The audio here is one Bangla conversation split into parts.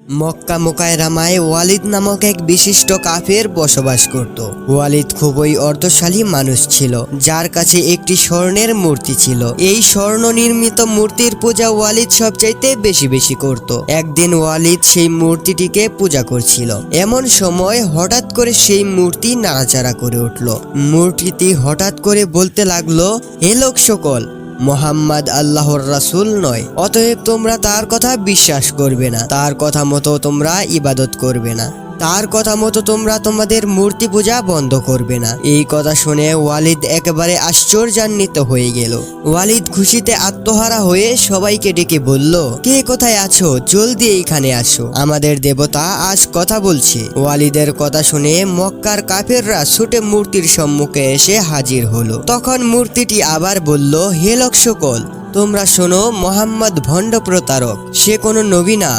মক্কা মুকাররমায় ওয়ালিদ নামক এক বিশিষ্ট কাফের বসবাস করত। ওয়ালিদ খুবই অর্থশালী মানুষ ছিল, যার কাছে একটি স্বর্ণের মূর্তি ছিল। এই স্বর্ণ নির্মিত মূর্তির পূজা ওয়ালিদ সবচাইতে বেশি করত। একদিন ওয়ালিদ সেই মূর্তিটিকে পূজা করছিল। এমন সময় হঠাৎ করে সেই মূর্তি নাড়াচাড়া করে উঠল। মূর্তিটি হঠাৎ করে বলতে লাগলো, হে লোক সকল, মোহাম্মদ আল্লাহর রাসূল নয়, অতএব তোমরা তার কথা বিশ্বাস করবে না, তার কথা মতো তোমরা ইবাদত করবে না, তার কথা মতো তোমরা তোমাদের মূর্তি পূজা বন্ধ করবে না। এই কথা শুনে ওয়ালিদ একেবারে আশ্চর্যান্বিত হয়ে গেল। ওয়ালিদ খুশিতে আত্মহারা হয়ে সবাইকে ডেকে বলল, কে কোথায় আছো, জলদি এইখানে আসো, আমাদের দেবতা আজ কথা বলছে। ওয়ালিদের কথা শুনে মক্কার কাফেররা ছুটে মূর্তির সম্মুখে এসে হাজির হলো। তখন মূর্তিটি আবার বলল, হে লোক সকল, তোমরা শোনো, মোহাম্মদ ভণ্ড প্রতারক, সে কোনো নবী না,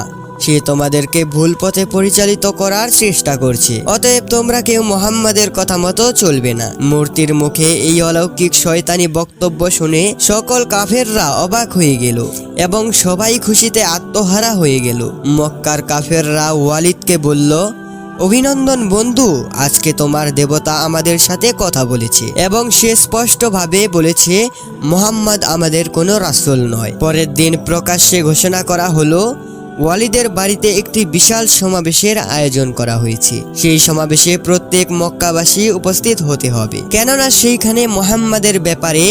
সে তোমাদেরকে ভুল পথে পরিচালিত করার চেষ্টা করছে, অতএব তোমরা কেউ মোহাম্মদের কথা মতো চলবে না। মূর্তির মুখে এই অলৌকিক শয়তানি বক্তব্য শুনে সকল কাফেররা অবাক হয়ে গেল এবং সবাই খুশিতে আত্মহারা হয়ে গেল। মক্কার কাফেররা ওয়ালিদকে বলল, অভিনন্দন বন্ধু, আজকে তোমার দেবতা আমাদের সাথে কথা বলেছে এবং সে স্পষ্টভাবে বলেছে মোহাম্মদ আমাদের কোনো রাসূল নয়। পরের দিন প্রকাশ্যে ঘোষণা করা হলো, ওয়ালিদের বাড়িতে একটি বিশাল সমাবেশের আয়োজন করা হয়েছে। সেই সমাবেশে প্রত্যেক মক্কাবাসী উপস্থিত হতে হবে, কেননা সেইখানে মোহাম্মদের ব্যাপারে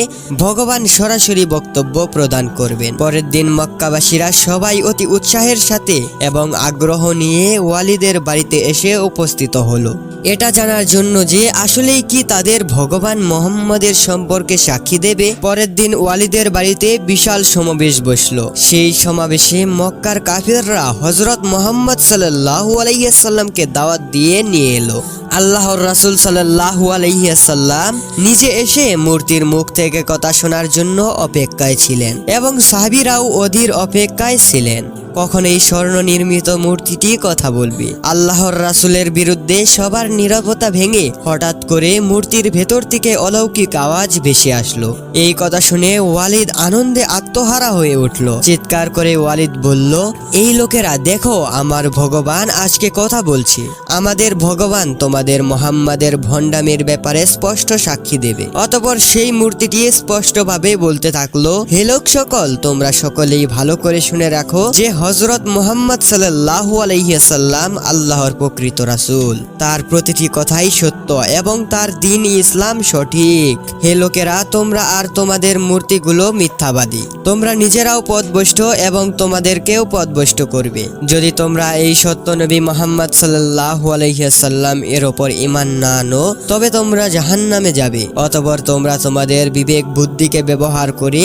ভগবান সরাসরি বক্তব্য প্রদান করবেন। পরের দিন মক্কাবাসীরা সবাই অতি উৎসাহের সাথে এবং আগ্রহ নিয়ে ওয়ালিদের বাড়িতে এসে উপস্থিত হলো, এটা জানার জন্য যে আসলেই কি তাদের ভগবান মোহাম্মদের সম্পর্কে সাক্ষী দেবে। পরের দিন ওয়ালিদের বাড়িতে বিশাল সমাবেশ বসলো। সেই সমাবেশে মক্কার কাফিররা হযরত মুহাম্মদ সাল্লাল্লাহু আলাইহি ওয়াসাল্লামকে দাওয়াত দিয়ে নিয়ে এলো। আল্লাহর রাসূল সাল্লাল্লাহু আলাইহি ওয়াসাল্লাম নিজে এসে মূর্তির মুখ থেকে কথা শোনার জন্য অপেক্ষায় ছিলেন এবং সাহাবীরাও অধীর অপেক্ষায় ছিলেন কখন এই স্বর্ণ নির্মিত মূর্তিটি কথা বলবে। আল্লাহর রাসূলের বিরুদ্ধে সবার নীরবতা ভেঙে হঠাৎ করে মূর্তির ভেতর থেকে অলৌকিক আওয়াজ ভেসে আসলো। এই কথা শুনে ওয়ালিদ আনন্দে আত্মহারা হয়ে উঠল। চিৎকার করে ওয়ালিদ বলল, এই লোকেরা দেখো, আমার ভগবান আজকে কথা বলছে, আমাদের ভগবান তোমাদের মুহাম্মাদের ভণ্ডামির ব্যাপারে স্পষ্ট সাক্ষী দেবে। অতঃপর সেই মূর্তিটি স্পষ্টভাবে বলতে থাকলো, হে লোক সকল, তোমরা সকলেই ভালো করে শুনে রাখো যে হযরত মুহাম্মদ সাল্লাল্লাহু আলাইহি ওয়াসাল্লাম আল্লাহর প্রকৃত রাসূল, তার প্রতিটি কথাই সত্য এবং তার দ্বীন ইসলাম সঠিক। হে লোকেরা, তোমরা আর তোমাদের মূর্তিগুলো মিথ্যাবাদী, তোমরা নিজেরাও পথভ্রষ্ট এবং তোমাদেরকেও পথভ্রষ্ট করবে। যদি তোমরা এই সত্য নবী মুহাম্মদ সাল্লাল্লাহু আলাইহি ওয়াসাল্লাম এর উপর ঈমান না আনো, তবে তোমরা জাহান্নামে যাবে। অতঃপর তোমরা তোমাদের বিবেক বুদ্ধিকে ব্যবহার করে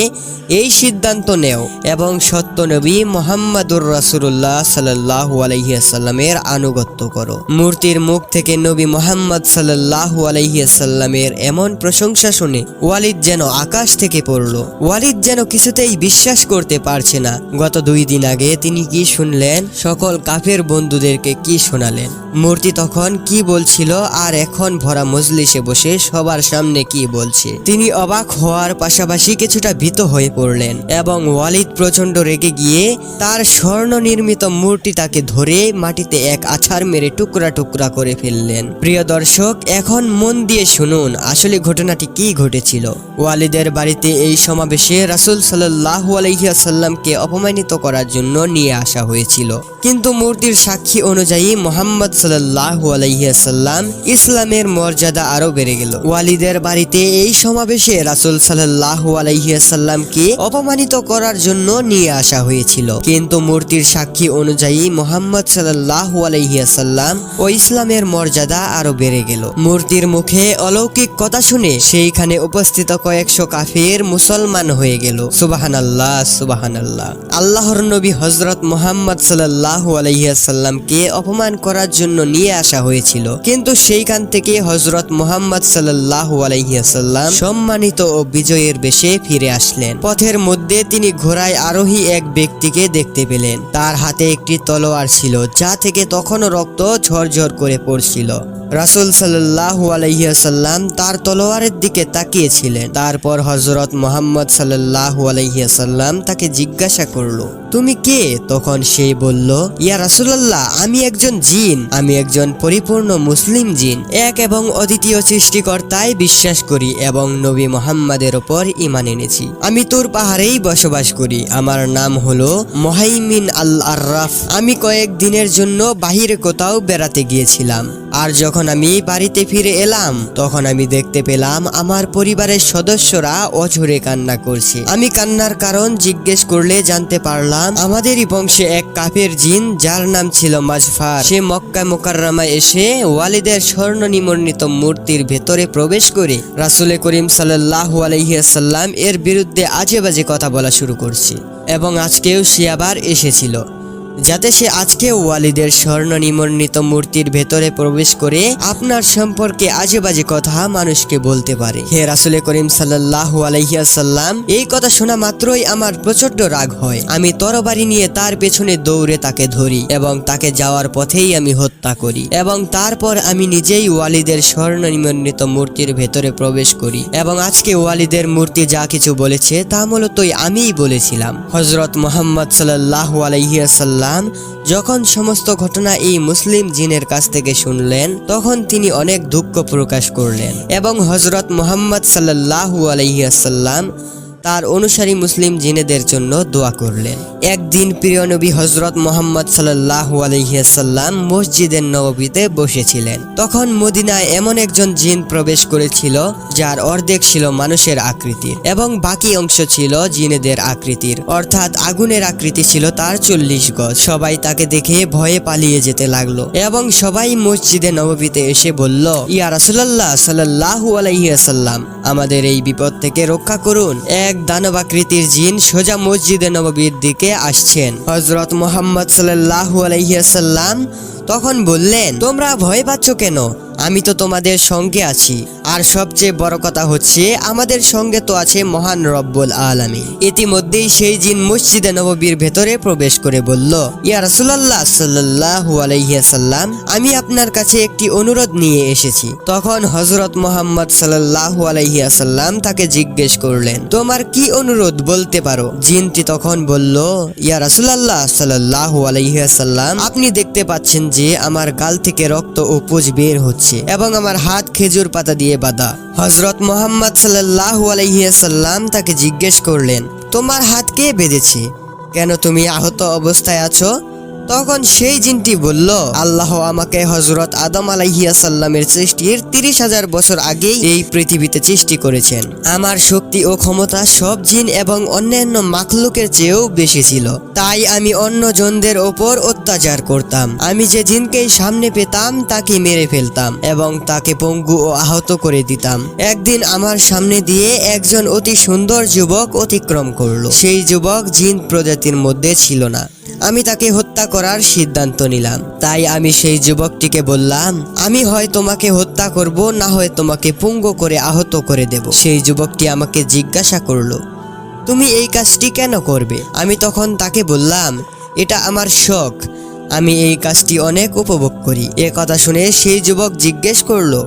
এই সিদ্ধান্ত নেও এবং সত্য নবী মুহাম্মদুর রাসূলুল্লাহ সাল্লাল্লাহু আলাইহি ওয়াসাল্লামের আনুগত্য করো। মূর্তির মুখ থেকে নবী মুহাম্মদ সাল্লাল্লাহু আলাইহি ওয়াসাল্লামের এমন প্রশংসা শুনে ওয়ালিদ যেন আকাশ থেকে পড়ল। ওয়ালিদ যেন কিছুতেই বিশ্বাস করতে পারছে না। গত 2 দিন আগে তিনি কি শুনলেন, সকল কাফের বন্ধুদেরকে কি শোনালেন, মূর্তি তখন কি বলছিল আর এখন ভরা মজলিসে বসে সবার সামনে কি বলছে। তিনি অবাক হওয়ার পাশাপাশি কিছুটা ভীত হয়ে পড়লেন এবং ওয়ালিদ প্রচন্ড রেগে গিয়ে তার স্বর্ণ নির্মিত মূর্তিটাকে ধরে মাটিতে এক আছাড় মেরে টুকরা টুকরা করে ফেললেন। প্রিয় দর্শক, এখন মন দিয়ে শুনুন আসলে ঘটনাটি কি ঘটেছিল। ওয়ালিদের বাড়িতে এই সমাবেশে রাসূল সাল্লাল্লাহু আলাইহি ওয়াসাল্লামকে অপমানিত করার জন্য নিয়ে আসা হয়েছিল, কিন্তু মূর্তির সাক্ষী অনুযায়ী মুহাম্মদ সাল্লাল্লাহু আলাইহি ওয়াসাল্লাম ইসলামের মর্যাদা আরো বেড়ে গেল। ওয়ালিদের বাড়িতে এই সমাবেশে রাসূল সাল্লাল্লাহু আলাইহি ওয়াসাল্লামকে অপমানিত করার জন্য নিয়ে আসা হয়েছিল, কিন্তু মূর্তির সাক্ষী অনুযায়ী মুহাম্মদ সাল্লাল্লাহু আলাইহি ওয়াসাল্লাম ও ইসলামের মর্যাদা আরো বেড়ে গেল। মূর্তির মুখে অলৌকিক কথা শুনে সেইখানে উপস্থিত কয়েকশো কাফির মুসলমান হয়ে গেল। সুবহানাল্লাহ, সুবহানাল্লাহ। আল্লাহর নবী হযরত মুহাম্মদ সাল্লাল্লাহু আলাইহি ওয়াসাল্লামকে অপমান করার জন্য নিয়ে আসা হয়েছিল, কিন্তু সেইখান থেকে হযরত মুহাম্মদ সাল্লাল্লাহু আলাইহি ওয়াসাল্লাম সম্মানিত ও বিজয়ের বেশে ফিরে আসলেন। পথের মধ্যে তিনি ঘোড়ায় আরোহী এক ব্যক্তিকে দেখতে পেলেন। তার হাতে একটি তলোয়ার ছিল, যা থেকে তখনও রক্ত ঝরঝর করে পড়ছিল। রাসূল সাল্লাল্লাহু আলাইহি ওয়াসাল্লাম তার তলোয়ারের দিকে তাকিয়েছিলেন। তারপর হযরত মুহাম্মদ সাল্লাল্লাহু আলাইহি ওয়াসাল্লাম তাকে জিজ্ঞাসা করলো, তুমি কে? তখন সে বলল, ইয়া রাসূলুল্লাহ, আমি একজন জিন। আমি একজন পরিপূর্ণ মুসলিম জিন। এক এবং অদ্বিতীয় সৃষ্টিকর্তায় বিশ্বাস করি এবং নবী মুহাম্মাদের ওপর ঈমান এনেছি। আমি তুর পাহাড়েই বসবাস করি। আমার নাম হলো মুহাইমিন আল আররাফ। আমি কয়েক দিনের জন্য বাহিরে কোথাও বেড়াতে গিয়েছিলাম। আর যখন আমি বাড়িতে ফিরে এলাম তখন আমি দেখতে পেলাম আমার পরিবারের সদস্যরা অঝরে কান্না করছে। আমি কান্নার কারণ জিজ্ঞেস করলে জানতে পারলাম আমাদেরই বংশে এক কাফের জিন যার নাম ছিল মাজফার, সে মক্কা মুকাররমায় এসে ওয়ালিদের স্বর্ণ নিমন্ডিত মূর্তির ভেতরে প্রবেশ করে রাসূল করিম সাল্লাল্লাহু আলাইহি ওয়াসাল্লাম এর বিরুদ্ধে আজে বাজে কথা বলা শুরু করছে। এবং আজকেও সে আবার এসেছিল যাতে সে আজকে ওয়ালিদের স্বর্ণ নিমন্ডিত মূর্তির ভেতরে প্রবেশ করে আপনার সম্পর্কে আজে বাজে কথা মানুষকে বলতে পারে। হে রাসূল করিম সাল্লাল্লাহু আলাইহি ওয়াসাল্লাম, এই কথা শোনা মাত্রই আমার প্রচন্ড রাগ হয়। আমি তরবারি নিয়ে তার পেছনে দৌড়ে তাকে ধরি এবং তাকে যাওয়ার পথেই আমি হত্যা করি এবং তারপর আমি নিজেই ওয়ালিদের স্বর্ণ নিমন্ডিত মূর্তির ভেতরে প্রবেশ করি। এবং আজকে ওয়ালিদের মূর্তি যা কিছু বলেছে তা মূলতই আমিই বলেছিলাম। হযরত মুহাম্মদ সাল্লাল্লাহু আলাইহি ওয়াসাল্লাম যখন সমস্ত ঘটনা এই মুসলিম জিনের কাছ থেকে শুনলেন তখন তিনি অনেক দুঃখ প্রকাশ করলেন এবং হযরত মুহাম্মদ সাল্লাল্লাহু আলাইহি ওয়াসাল্লাম তার অনুসারী মুসলিম জিনেদের জন্য দোয়া করলেন। একদিন প্রিয় নবী হযরত মুহাম্মদ সাল্লাল্লাহু আলাইহি ওয়াসাল্লাম মসজিদের নববীতে বসেছিলেন। তখন মদিনায় এমন একজন জিন প্রবেশ করেছিল যার অর্ধেক ছিল মানুষের আকৃতির এবং বাকি অংশ ছিল জিনেদের আকৃতির, অর্থাৎ আগুনের আকৃতি ছিল তার 40 গজ। সবাই তাকে দেখে ভয়ে পালিয়ে যেতে লাগলো এবং সবাই মসজিদে নববীতে এসে বলল, ইয়া রাসূলুল্লাহ সাল্লাল্লাহু আলাইহি ওয়াসাল্লাম, আমাদের এই বিপদ থেকে রক্ষা করুন। এক দানবাকৃতির জিন সোজা মসজিদে নববীর দিকে আসছেন। হযরত মুহাম্মদ সাল্লাল্লাহু আলাইহি ওয়াসাল্লাম তখন বললেন, তোমরা ভয় পাচ্ছ কেন? আমি তো তোমাদের সঙ্গে আছি। আর সবচেয়ে বড় কথা হচ্ছে আমাদের সঙ্গে তো আছে মহান রব্বুল আলামিন। ইতিমধ্যেই সেই জিন মসজিদে নববীর ভেতরে প্রবেশ করে বলল, ইয়া রাসূলুল্লাহ সাল্লাল্লাহু আলাইহি ওয়াসাল্লাম, আমি আপনার কাছে একটি অনুরোধ নিয়ে এসেছি। তখন হযরত মুহাম্মদ সাল্লাল্লাহু আলাইহি ওয়াসাল্লাম তাকে জিজ্ঞেস করলেন, তোমার কি অনুরোধ বলতে পারো? জিনটি তখন বলল, ইয়া রাসূলুল্লাহ সাল্লাল্লাহু আলাইহি ওয়াসাল্লাম, আপনি দেখতে পাচ্ছেন যে আমার গাল থেকে রক্ত ও পুঁজ বের হচ্ছে এবং আমার হাত খেজুর পাতা দিয়ে বাঁধা। হযরত মুহাম্মদ সাল্লাল্লাহু আলাইহি ওয়াসাল্লাম তাকে জিজ্ঞেস করলেন, তোমার হাত কে বেঁধেছে? কেন তুমি আহত অবস্থায় আছো? তখন সেই জিনটি বলল, আল্লাহ আমাকে হযরত আদম আলাইহিস সালামের সৃষ্টির 30,000 বছর আগেই এই পৃথিবীতে সৃষ্টি করেছেন। আমার শক্তি ও ক্ষমতা সব জিন এবং অন্যান্য মাখলুকের চেয়েও বেশি ছিল, তাই আমি অন্য জনদের ওপর অত্যাচার করতাম। আমি যে জিনকে সামনে পেতাম তাকে মেরে ফেলতাম এবং তাকে পঙ্গু ও আহত করে দিতাম। একদিন আমার সামনে দিয়ে একজন অতি সুন্দর যুবক অতিক্রম করলো। সেই যুবক জিন প্রজাতির মধ্যে ছিল না। আমি তাকে হত্যা করার সিদ্ধান্ত নিলাম। তাই আমি সেই যুবকটিকে বললাম, আমি হয় তোমাকে হত্যা করব, না হয় তোমাকে পঙ্গু করে আহত করে দেব। সেই যুবকটি আমাকে জিজ্ঞাসা করলো, তুমি এই কাজটি কেন করবে? আমি তখন তাকে বললাম, এটা আমার শখ, আমি এই কাজটি অনেক উপভোগ করি। এ কথা শুনে সেই যুবক জিজ্ঞেস করলো,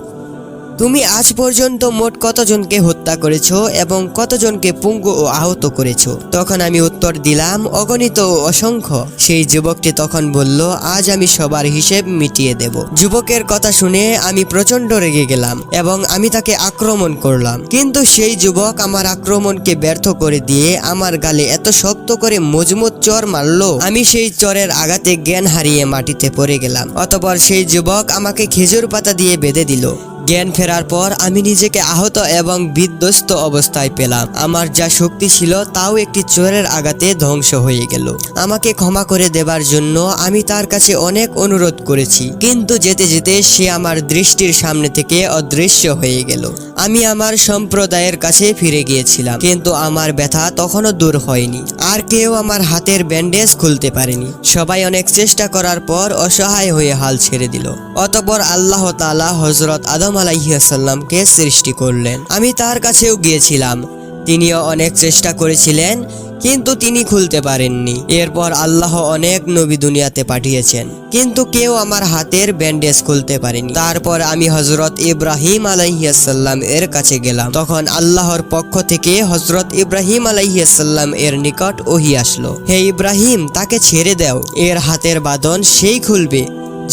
তুমি আজ পর্যন্ত মোট কতজনকে হত্যা করেছো এবং কতজনকে পঙ্গু ও আহত করেছো? তখন আমি উত্তর দিলাম, অগণিত ও অসংখ্য। সেই যুবকটি তখন বলল, আজ আমি সবার হিসেব মিটিয়ে দেব। যুবকের কথা শুনে আমি প্রচন্ড রেগে গেলাম এবং আমি তাকে আক্রমণ করলাম, কিন্তু সেই যুবক আমার আক্রমণকে ব্যর্থ করে দিয়ে আমার গালে এত শক্ত করে মজবুত চর মারলো, আমি সেই চরের আঘাতে জ্ঞান হারিয়ে মাটিতে পড়ে গেলাম। অতঃপর সেই যুবক আমাকে খেজুর পাতা দিয়ে বেঁধে দিল। জ্ঞান ফেরার পর আমি নিজেকে আহত এবং বিধ্বস্ত অবস্থায় পেলাম। আমার যা শক্তি ছিল তাও একটি চোরের আঘাতে ধ্বংস হয়ে গেল। আমাকে ক্ষমা করে দেবার জন্য আমি তার কাছে অনেক অনুরোধ করেছি, কিন্তু যেতে যেতে সে আমার দৃষ্টির সামনে থেকে অদৃশ্য হয়ে গেল। আমি আমার সম্প্রদায়ের কাছে ফিরে গিয়েছিলাম, কিন্তু আমার ব্যথা তখনও দূর হয়নি। আর কেউ আমার হাতের ব্যান্ডেজ খুলতে পারেনি। সবাই অনেক চেষ্টা করার পর অসহায় হয়ে হাল ছেড়ে দিল। অতঃপর আল্লাহ তাআলা হযরত আদম আলাইহিস সালামকে সৃষ্টি করলেন। আমি তার কাছেও গিয়েছিলাম, তিনিও অনেক চেষ্টা করেছিলেন, কিন্তু তিনি খুলতে পারেননি। এরপর আল্লাহ অনেক নবী দুনিয়াতে পাঠিয়েছেন, কিন্তু কেউ আমার হাতের ব্যান্ডেজ খুলতে পারেনি। তারপর আমি হযরত ইব্রাহিম আলাইহিসসালাম এর কাছে গেলাম। তখন আল্লাহর পক্ষ থেকে হযরত ইব্রাহিম আলাইহিসসালাম এর নিকট ওহী আসলো, হে ইব্রাহিম, তাকে ছেড়ে দাও, এর হাতের বাঁধন সেই খুলবে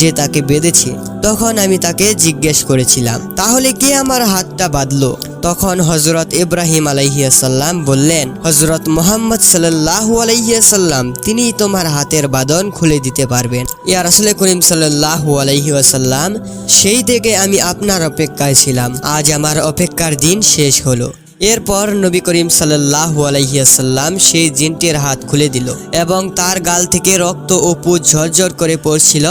যে তাকে বেঁধেছে। তখন আমি তাকে জিজ্ঞেস করেছিলাম, তাহলে কে আমার হাতটা বাঁধলো? তখন হযরত ইব্রাহিম আলাইহিসসালাম বললেন, হযরত মুহাম্মদ সাল্লাল্লাহু আলাইহিসসালাম, তিনি তোমার হাতের বাঁধন খুলে দিতে পারবেন। ইয়া রাসূল করিম সাল্লাল্লাহু আলাইহি ওয়াসাল্লাম, সেই থেকে আমি আপনার অপেক্ষায় ছিলাম। আজ আমার অপেক্ষার দিন শেষ হলো। এরপর নবী করিম সাল্লাল্লাহু আলাইহি ওয়াসাল্লাম সেই জিনটির হাত খুলে দিল এবং তার গাল থেকে রক্ত ও পুজ ঝরঝর করে পড়ছিল,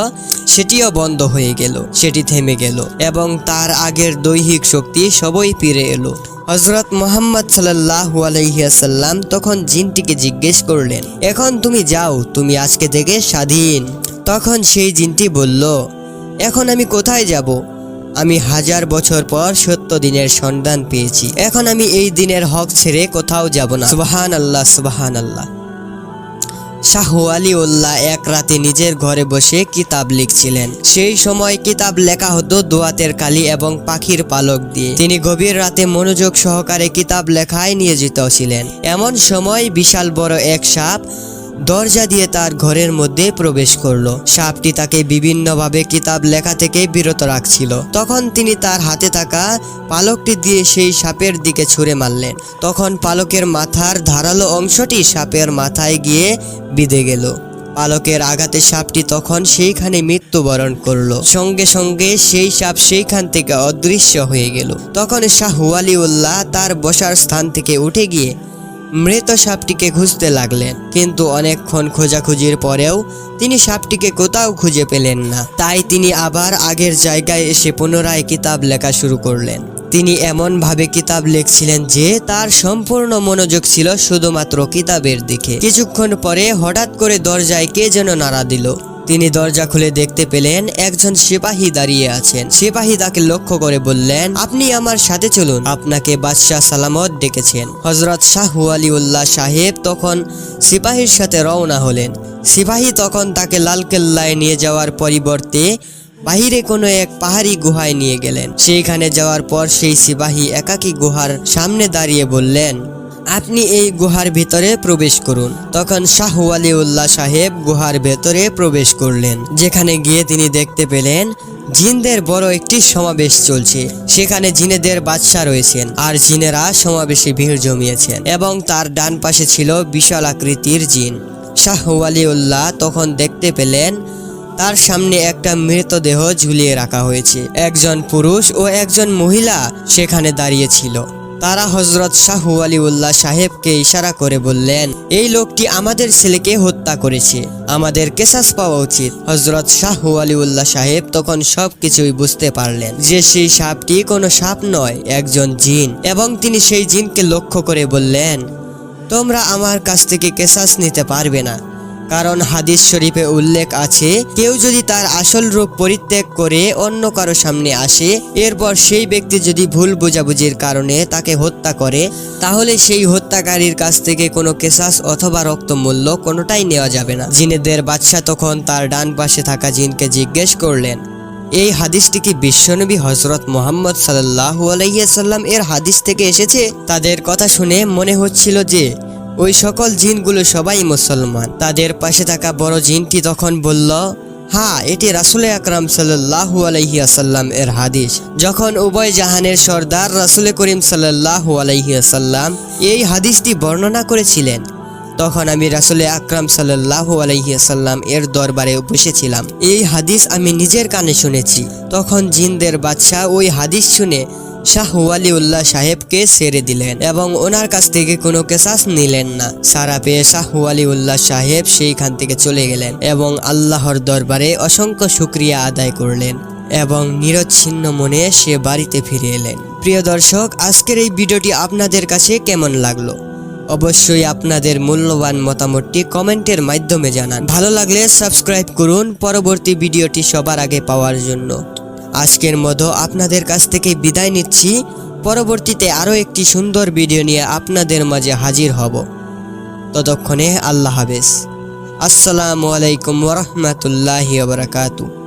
সেটিও বন্ধ হয়ে গেল, সেটি থেমে গেল এবং তার আগের দৈহিক শক্তি সবই ফিরে এলো। হযরত মুহাম্মদ সাল্লাল্লাহু আলাইহি ওয়াসাল্লাম তখন জিনটিকে জিজ্ঞেস করলেন, এখন তুমি যাও, তুমি আজকে থেকে স্বাধীন। তখন সেই জিনটি বলল, এখন আমি কোথায় যাব? আমি 1000 বছর পর সত্য দিনের সন্ধান পেয়েছি। এখন আমি এই দিনের হক ছেড়ে কোথাও যাব না। সুবহানাল্লাহ, সুবহানাল্লাহ। শাহ ওয়ালিউল্লাহ এক রাতে নিজের ঘরে বসে কিতাব লিখছিলেন। সেই সময় কিতাব লেখা হতো দোয়াতের কালি এবং পাখির পালক দিয়ে। তিনি গভীর রাতে মনোযোগ সহকারে কিতাব লেখায় নিয়োজিত ছিলেন। এমন সময় বিশাল বড় এক সাপ দরজা দিয়ে তার ঘরের মধ্যে প্রবেশ করলো। সাপটি তাকে বিভিন্নভাবে কিতাব লেখা থেকে বিরত রাখছিল। তখন তিনি তার হাতে থাকা পালকটি দিয়ে সেই সাপের দিকে ছুঁড়ে মারলেন। তখন পালকের মাথার ধারালো অংশটি সাপের মাথায় গিয়ে বিঁধে গেল। পালকের আঘাতে সাপটি তখন সেইখানে মৃত্যুবরণ করলো। সঙ্গে সঙ্গে সেই সাপ সেইখান থেকে অদৃশ্য হয়ে গেল। তখন শাহ ওয়ালিউল্লাহ তার বসার স্থান থেকে উঠে গিয়ে মৃত সাপটিকে খুঁজতে লাগলেন, কিন্তু অনেকক্ষণ খোঁজাখুঁজির পরেও তিনি সাপটিকে কোথাও খুঁজে পেলেন না। তাই তিনি আবার আগের জায়গায় এসে পুনরায় কিতাব লেখা শুরু করলেন। তিনি এমনভাবে কিতাব লিখছিলেন যে তার সম্পূর্ণ মনোযোগ ছিল শুধুমাত্র কিতাবের দিকে। কিছুক্ষণ পরে হঠাৎ করে দরজায় কে যেন নাড়া দিল। তিনি দরজা খুলে দেখতে পেলেন একজন সিপাহী দাঁড়িয়ে আছেন। সিপাহী তাকে লক্ষ্য করে বললেন, আপনি আমার সাথে চলুন, আপনাকে বাদশাহ সালামত ডেকেছেন। হযরত শাহ ওয়ালিউল্লাহ সাহেব তখন সিপাহীর সাথে রওনা হলেন। সিপাহী তখন তাকে লালকেল্লায় নিয়ে যাওয়ার পরিবর্তে বাহিরে কোনো এক পাহাড়ি গুহায় নিয়ে গেলেন। সেইখানে যাওয়ার পর সেই সিপাহী একাকী গুহার সামনে দাঁড়িয়ে বললেন, আপনি এই গুহার ভিতরে প্রবেশ করুন। তখন শাহ ওয়ালিউল্লাহ সাহেব গুহার ভেতরে প্রবেশ করলেন। যেখানে গিয়ে তিনি দেখতে পেলেন জিনদের বড় একটি সমাবেশ চলছে। সেখানে জিনেদের বাদশা রয়েছেন আর জিনেরা সমাবেশে ভিড় জমিয়েছেন এবং তার ডান পাশে ছিল বিশাল আকৃতির জিন। শাহ ওয়ালিউল্লাহ তখন দেখতে পেলেন তার সামনে একটা মৃতদেহ ঝুলিয়ে রাখা হয়েছে। একজন পুরুষ ও একজন মহিলা সেখানে দাঁড়িয়ে ছিল। তারা হযরত শাহ ওয়ালিউল্লাহ সাহেবকে ইশারা করে বললেন, এই লোকটি আমাদের ছেলেকে হত্যা করেছে, আমাদের কিসাস পাওয়া উচিত। হযরত শাহ ওয়ালিউল্লাহ সাহেব তখন সবকিছুই বুঝতে পারলেন যে সেই সাপটি কোনো সাপ নয়, একজন জিন। এবং তিনি সেই জিনকে লক্ষ্য করে বললেন, তোমরা আমার কাছ থেকে কিসাস নিতে পারবে না, কারণ হাদিস শরীফে উল্লেখ আছে, কেউ যদি তার আসল রূপ পরিত্যাগ করে অন্য কারো সামনে আসে, এরপর সেই ব্যক্তি যদি ভুল বোঝাবুঝির কারণে তাকে হত্যা করে, তাহলে সেই হত্যাকারীর কাছ থেকে কোনো কিসাস অথবা রক্তমূল্য কোনোটাই নেওয়া যাবে না। জিনেদের বাদশা তখন তার ডান পাশে থাকা জিনকে জিজ্ঞেস করলেন, এই হাদিসটি কি বিশ্বনবী হযরত মুহাম্মদ সাল্লাল্লাহু আলাইহি ওয়াসাল্লাম এর হাদিস থেকে এসেছে? তাদের কথা শুনে মনে হচ্ছিল যে ওই সকল জিনগুলো সবাই মুসলমান। তাদের পাশে থাকা বড় জিনটি তখন বলল, হ্যাঁ, এটি রাসূল আকরাম সাল্লাল্লাহু আলাইহি ওয়াসাল্লাম এর হাদিস। যখন উভয় জাহানের সর্দার রাসূল করিম সাল্লাল্লাহু আলাইহি ওয়াসাল্লাম এই হাদিসটি বর্ণনা করেছিলেন, তখন আমি রাসূল আকরাম সাল্লাল্লাহু আলাইহি ওয়াসাল্লাম এর দরবারে বসেছিলাম। এই হাদিস আমি নিজের কানে শুনেছি। তখন জিনদের বাদশা ওই হাদিস শুনে শাহ ওয়ালিউল্লাহ সাহেবকে ছেড়ে দিলেন এবং ওনার কাছ থেকে কোনো কিসাস নিলেন না। সারা পেয়ে শাহ ওয়ালিউল্লাহ সাহেব সেইখান থেকে চলে গেলেন এবং আল্লাহর দরবারে অসংখ্য শুকরিয়া আদায় করলেন এবং নিরচ্ছিন্ন মনে সে বাড়িতে ফিরে এলেন। প্রিয় দর্শক, আজকের এই ভিডিওটি আপনাদের কাছে কেমন লাগলো? অবশ্যই আপনাদের মূল্যবান মতামতটি কমেন্টের মাধ্যমে জানান। ভালো লাগলে সাবস্ক্রাইব করুন পরবর্তী ভিডিওটি সবার আগে পাওয়ার জন্য। আজকের মতো আপনাদের কাছ থেকে বিদায় নিচ্ছি। পরবর্তীতে আরও একটি সুন্দর ভিডিও নিয়ে আপনাদের মাঝে হাজির হব। ততক্ষণে আল্লাহ হাফেজ। আসসালামু আলাইকুম ওয়া রাহমাতুল্লাহি ওয়া বারাকাতুহু।